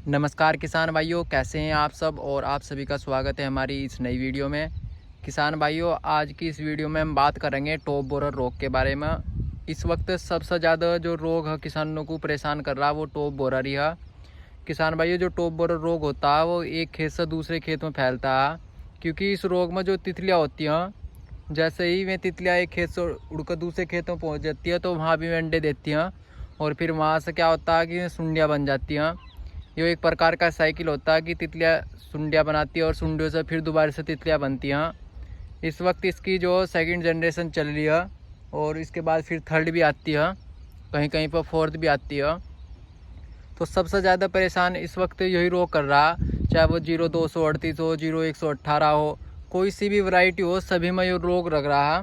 नमस्कार किसान भाइयों, कैसे हैं आप सब। और आप सभी का स्वागत है हमारी इस नई वीडियो में। किसान भाइयों, आज की इस वीडियो में हम बात करेंगे टॉप बोरर रोग के बारे में। इस वक्त सबसे ज़्यादा जो रोग है किसानों को परेशान कर रहा है वो टॉप बोरर ही है। किसान भाइयों, जो टॉप बोरर रोग होता है वो एक खेत से दूसरे खेत में फैलता है, क्योंकि इस रोग में जो तितलियाँ होती हैं, जैसे ही वे तितलियाँ एक खेत से उड़कर दूसरे खेत में पहुँच जाती है तो वहाँ भी वे अंडे देती हैं और फिर वहाँ से क्या होता है कि सुंडियाँ बन जाती हैं। ये एक प्रकार का साइकिल होता है कि तितलियाँ सुंडियाँ बनाती है और सुंडियों से फिर दोबारा से तितलियाँ बनती हैं। इस वक्त इसकी जो सेकंड जनरेशन चल रही है और इसके बाद फिर थर्ड भी आती है, कहीं कहीं पर फोर्थ भी आती है। तो सबसे ज़्यादा परेशान इस वक्त यही रोग कर रहा है, चाहे वो 0238 हो, 0118 हो, कोई सी भी वैरायटी हो, सभी में ये रोग लग रहा है।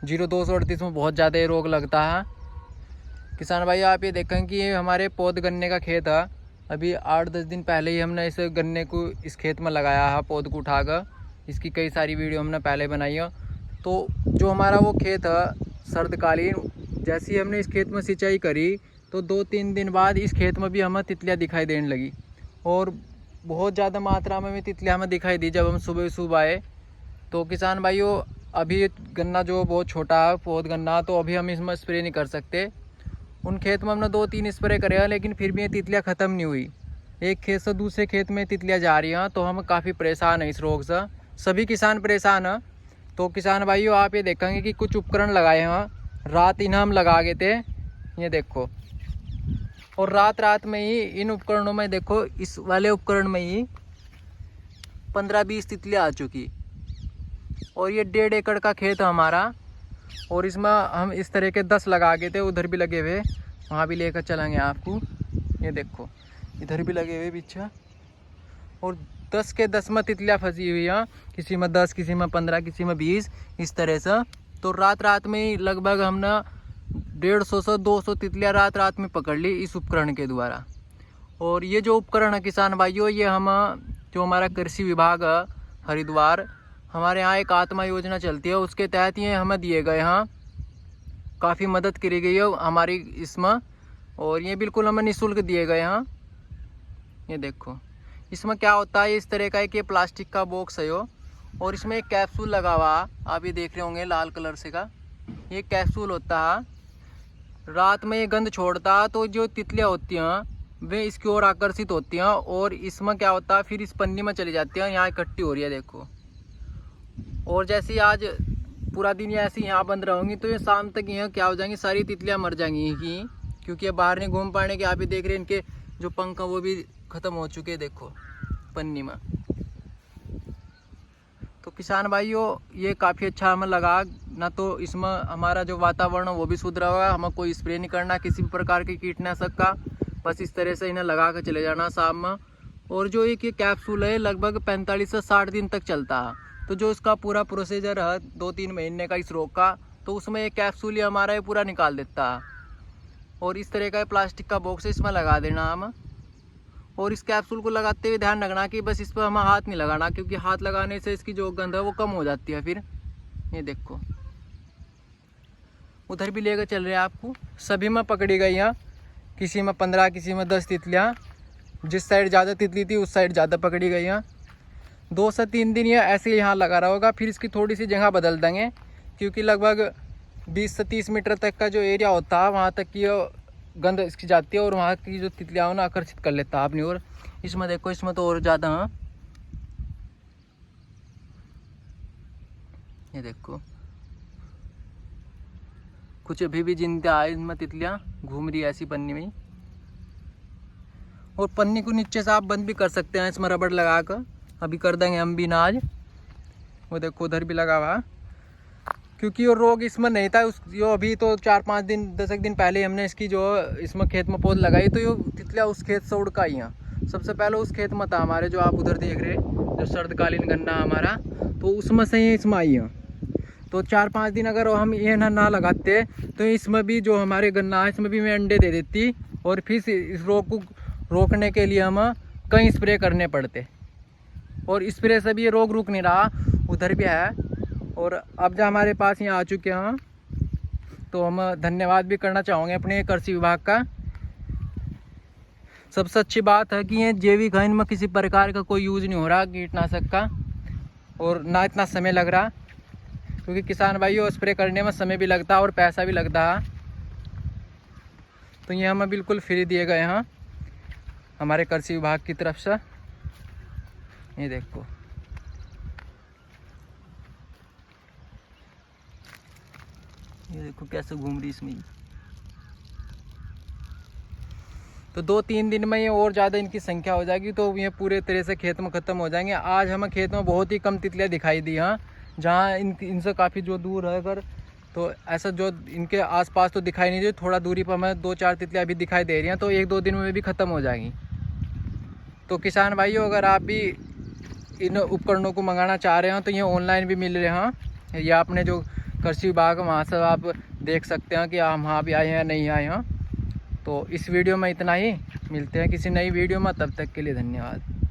0238 में बहुत ज़्यादा ये रोग लगता है। किसान भाई, आप ये देखें कि ये हमारे पौध गन्ने का खेत है। अभी 8-10 दिन पहले ही हमने इस गन्ने को इस खेत में लगाया है, पौध को उठाकर। इसकी कई सारी वीडियो हमने पहले बनाई है। तो जो हमारा वो खेत है सर्दकालीन, जैसे ही हमने इस खेत में सिंचाई करी तो 2-3 दिन बाद इस खेत में भी हमें तितलियाँ दिखाई देने लगी और बहुत ज़्यादा मात्रा में भी तितलियाँ हमें दिखाई दी जब हम सुबह सुबह आए। तो किसान भाइयों, अभी गन्ना जो बहुत छोटा है, पौध गन्ना, तो अभी हम इसमें स्प्रे नहीं कर सकते। उन खेत में हमने 2-3 स्प्रे करे हैं, लेकिन फिर भी ये तितलियाँ ख़त्म नहीं हुई। एक खेत से दूसरे खेत में तितलियाँ जा रही हैं, तो हम काफ़ी परेशान हैं इस रोग से। सभी किसान परेशान हैं। तो किसान भाइयों, आप ये देखेंगे कि कुछ उपकरण लगाए हैं, रात इन्हें हम लगा गए थे, ये देखो। और रात में ही इन उपकरणों में देखो, इस वाले उपकरण में ही 15-20 तितलियाँ आ चुकी। और ये 1.5 एकड़ का खेत है हमारा, और इसमें हम इस तरह के 10 लगा गए थे। उधर भी लगे हुए, वहाँ भी लेकर चलेंगे आपको। ये देखो, इधर भी लगे हुए पीछे, और 10 के 10 में तितलियाँ फंसी हुई हैं, किसी में 10, किसी में 15, किसी में 20, इस तरह से। तो रात में ही लगभग हमने 150 से 200 तितलियाँ रात में पकड़ ली इस उपकरण के द्वारा। और ये जो उपकरण है किसान भाइयों, ये हम जो हमारा कृषि विभाग है हरिद्वार, हमारे यहाँ एक आत्मा योजना चलती है, उसके तहत ये हमें दिए गए हैं। काफ़ी मदद करी गई है हमारी इसमें, और ये बिल्कुल हमें निःशुल्क दिए गए हैं। ये देखो, इसमें क्या होता है, इस तरह का एक ये प्लास्टिक का बॉक्स है यो, और इसमें एक कैप्सूल लगा हुआ है, आप ये देख रहे होंगे लाल कलर से का। ये कैप्सूल होता है, रात में ये गंध छोड़ता है, तो जो तितलियाँ होती हैं वे इसकी ओर आकर्षित होती हैं, और इसमें क्या होता है, फिर इस पन्नी में चली जाती हैं, यहाँ इकट्ठी हो रही है देखो। और जैसे आज पूरा दिन ये ऐसे यहाँ बंद रहूँगी तो ये शाम तक यहाँ क्या हो जाएंगी, सारी तितलियाँ मर जाएंगी कि क्योंकि ये बाहर नहीं घूम पाने के। आप ही देख रहे हैं इनके जो पंख हैं वो भी ख़त्म हो चुके हैं, देखो पन्नी में। तो किसान भाइयों, ये काफ़ी अच्छा हमें लगा ना। तो इसमें हमारा जो वातावरण है वो भी शुद्ध रहा, हमें कोई स्प्रे नहीं करना किसी भी प्रकार के कीटनाशक का, बस इस तरह से इन्हें लगा कर चले जाना शाम में। और जो एक ये कैप्सूल है लगभग 45 से 60 दिन तक चलता है। तो जो इसका पूरा प्रोसीजर है 2-3 महीने का इस रोग का, तो उसमें एक कैप्सूल ही हमारा ये पूरा निकाल देता है। और इस तरह का प्लास्टिक का बॉक्स इसमें लगा देना हम। और इस कैप्सूल को लगाते हुए ध्यान रखना कि बस इस पर हमें हाथ नहीं लगाना, क्योंकि हाथ लगाने से इसकी जो गंध है वो कम हो जाती है फिर। ये देखो, उधर भी लेकर चल रहे हैं आपको। सभी में पकड़ी गई हैं, किसी में 15, किसी में 10 तितलियाँ। जिस साइड ज़्यादा तितली थी उस साइड ज़्यादा पकड़ी गई हैं। 2 से 3 दिन ये ऐसे ही यहाँ लगा रहा होगा, फिर इसकी थोड़ी सी जगह बदल देंगे, क्योंकि लगभग 20 से 30 मीटर तक का जो एरिया होता है वहाँ तक की गंध इसकी जाती है, और वहाँ की जो तितलियाँ हो ना आकर्षित कर लेता है अपनी ओर। इसमें देखो, इसमें तो और ज़्यादा है। ये देखो, कुछ अभी भी जिंदा है इनमें तितलियाँ, घूम रही है ऐसी पन्नी में। और पन्नी को नीचे से आप बंद भी कर सकते हैं इसमें रबड़ लगा कर, अभी कर देंगे हम भी ना आज। वो देखो उधर भी लगा हुआ, क्योंकि वो रोग इसमें नहीं था यो अभी तो 4-5 दिन 10 दिन पहले हमने इसकी जो इसमें खेत में पौध लगाई, तो ये तितलियाँ उस खेत से उड़ कर आई हैं। सबसे पहले उस खेत में था हमारे, जो आप उधर देख रहे हैं, जो सर्दकालीन गन्ना हमारा, तो उसमें से ही इसमें आई हैं। तो 4-5 दिन अगर हम ये ना लगाते तो इसमें भी जो हमारे गन्ना है इसमें भी मैं अंडे दे देती, और फिर इस रोग को रोकने के लिए हम कई स्प्रे करने पड़ते, और स्प्रे से भी ये रोग रुक नहीं रहा। उधर भी है, और अब जो हमारे पास यहाँ आ चुके हैं, तो हम धन्यवाद भी करना चाहेंगे अपने कृषि विभाग का। सबसे अच्छी बात है कि ये जैविक है, इनमें किसी प्रकार का कोई यूज़ नहीं हो रहा कीटनाशक का, और ना इतना समय लग रहा, क्योंकि किसान भाइयों स्प्रे करने में समय भी लगता है और पैसा भी लगता है। तो ये हमें बिल्कुल फ्री दिए गए हैं हमारे कृषि विभाग की तरफ से। ये देखो, ये देखो कैसे घूम रही इसमें। तो 2-3 दिन में ये और ज़्यादा इनकी संख्या हो जाएगी, तो ये पूरे तरह से खेत में ख़त्म हो जाएंगे। आज हमें खेत में बहुत ही कम तितलियाँ दिखाई दी हैं, जहाँ इनसे काफ़ी जो दूर है अगर, तो ऐसा जो इनके आसपास तो दिखाई नहीं दे, थोड़ा दूरी पर हमें 2-4 तितलियाँ अभी दिखाई दे रही हैं, तो 1-2 दिन में भी ख़त्म हो जाएंगी। तो किसान भाइयों, अगर आप भी इन उपकरणों को मंगाना चाह रहे हैं तो ये ऑनलाइन भी मिल रहे हैं, या आपने जो कृषि विभाग वहाँ से आप देख सकते हैं कि हम वहाँ भी आए हैं या नहीं आए हैं। तो इस वीडियो में इतना ही, मिलते हैं किसी नई वीडियो में, तब तक के लिए धन्यवाद।